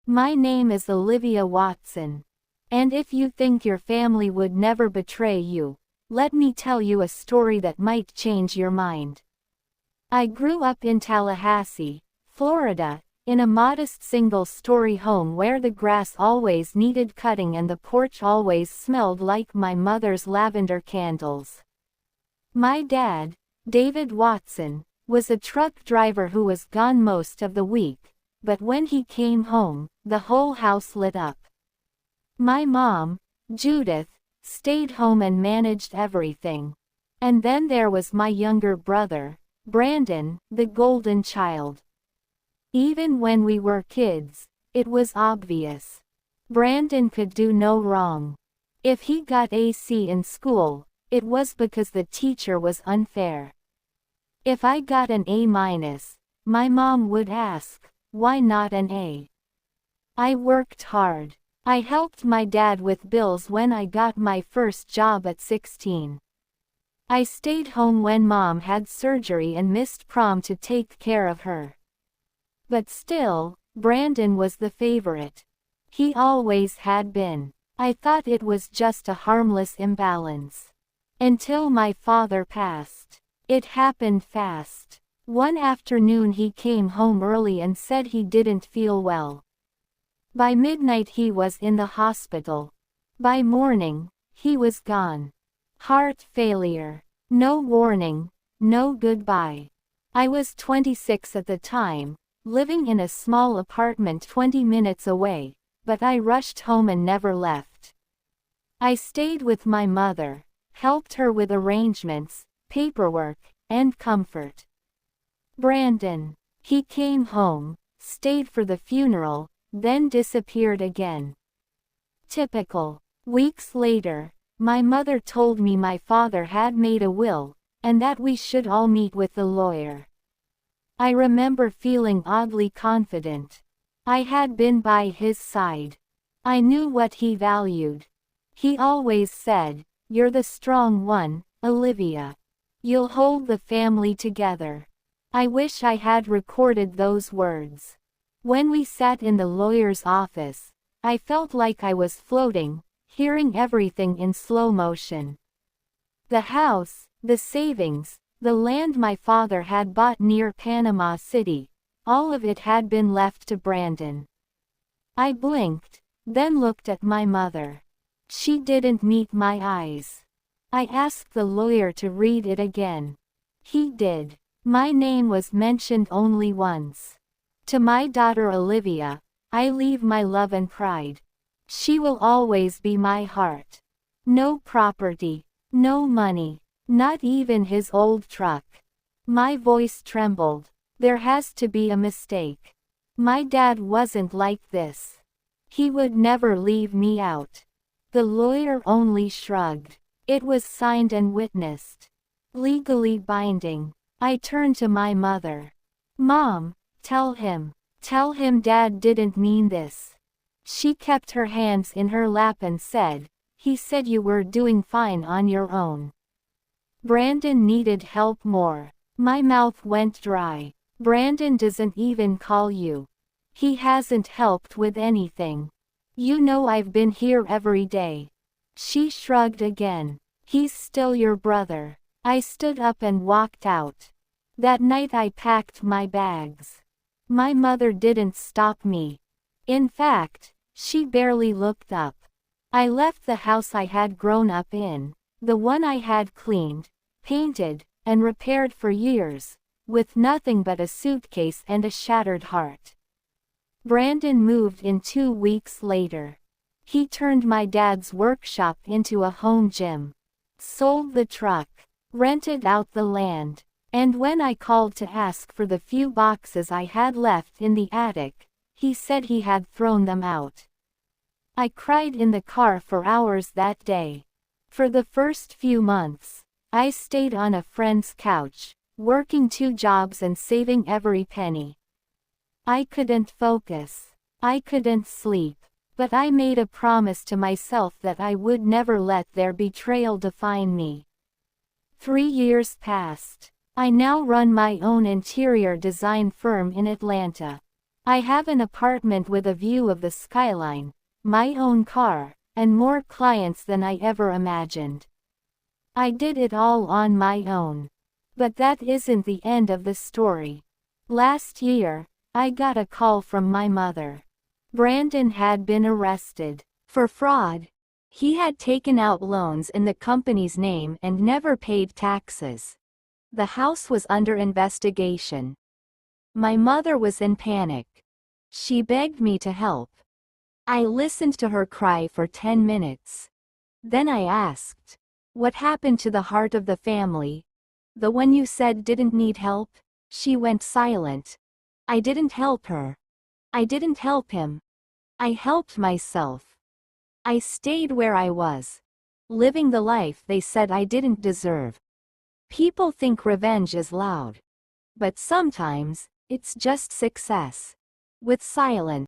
My name is Olivia Watson. And if you think your family would never betray you, let me tell you a story that might change your mind. I grew up in Tallahassee, Florida, in a modest single-story home where the grass always needed cutting and the porch always smelled like my mother's lavender candles. My dad, David Watson, was a truck driver who was gone most of the week, but when he came home, the whole house lit up. My mom, Judith, stayed home and managed everything. And then there was my younger brother, Brandon, the golden child. Even when we were kids, it was obvious. Brandon could do no wrong. If he got a C in school, it was because the teacher was unfair. If I got an A-, my mom would ask, why not an A? I worked hard. I helped my dad with bills when I got my first job at 16. I stayed home when mom had surgery and missed prom to take care of her. But still, Brandon was the favorite. He always had been. I thought it was just a harmless imbalance. Until my father passed. It happened fast. One afternoon he came home early and said he didn't feel well. By midnight he was in the hospital. By morning, he was gone. Heart failure. No warning, no goodbye. I was 26 at the time, living in a small apartment 20 minutes away, but I rushed home and never left. I stayed with my mother, helped her with arrangements, paperwork, and comfort. Brandon. He came home, stayed for the funeral, then disappeared again. Typical. Weeks later, my mother told me my father had made a will, and that we should all meet with the lawyer. I remember feeling oddly confident. I had been by his side. I knew what he valued. He always said, "You're the strong one, Olivia. You'll hold the family together." I wish I had recorded those words. When we sat in the lawyer's office, I felt like I was floating, hearing everything in slow motion. The house, the savings, the land my father had bought near Panama City, all of it had been left to Brandon. I blinked, then looked at my mother. She didn't meet my eyes. I asked the lawyer to read it again. He did. My name was mentioned only once. To my daughter Olivia, I leave my love and pride. She will always be my heart. No property, no money, not even his old truck. My voice trembled. There has to be a mistake. My dad wasn't like this. He would never leave me out. The lawyer only shrugged. It was signed and witnessed. Legally binding. I turned to my mother. "Mom, tell him Dad didn't mean this." She kept her hands in her lap and said, "He said you were doing fine on your own." Brandon needed help more. My mouth went dry. Brandon doesn't even call you. He hasn't helped with anything. You know I've been here every day. She shrugged again. He's still your brother. I stood up and walked out. That night I packed my bags. My mother didn't stop me. In fact, she barely looked up. I left the house I had grown up in, the one I had cleaned, painted, and repaired for years, with nothing but a suitcase and a shattered heart. Brandon moved in 2 weeks later. He turned my dad's workshop into a home gym. Sold the truck. Rented out the land. And when I called to ask for the few boxes I had left in the attic, he said he had thrown them out. I cried in the car for hours that day. For the first few months, I stayed on a friend's couch, working 2 jobs and saving every penny. I couldn't focus. I couldn't sleep. But I made a promise to myself that I would never let their betrayal define me. 3 years passed. I now run my own interior design firm in Atlanta. I have an apartment with a view of the skyline, my own car, and more clients than I ever imagined. I did it all on my own. But that isn't the end of the story. Last year, I got a call from my mother. Brandon had been arrested for fraud. He had taken out loans in the company's name and never paid taxes. The house was under investigation. My mother was in panic. She begged me to help. I listened to her cry for 10 minutes. Then I asked, "What happened to the heart of the family? The one you said didn't need help?" She went silent. I didn't help her. I didn't help him. I helped myself. I stayed where I was, living the life they said I didn't deserve. People think revenge is loud. But sometimes, it's just success with silence.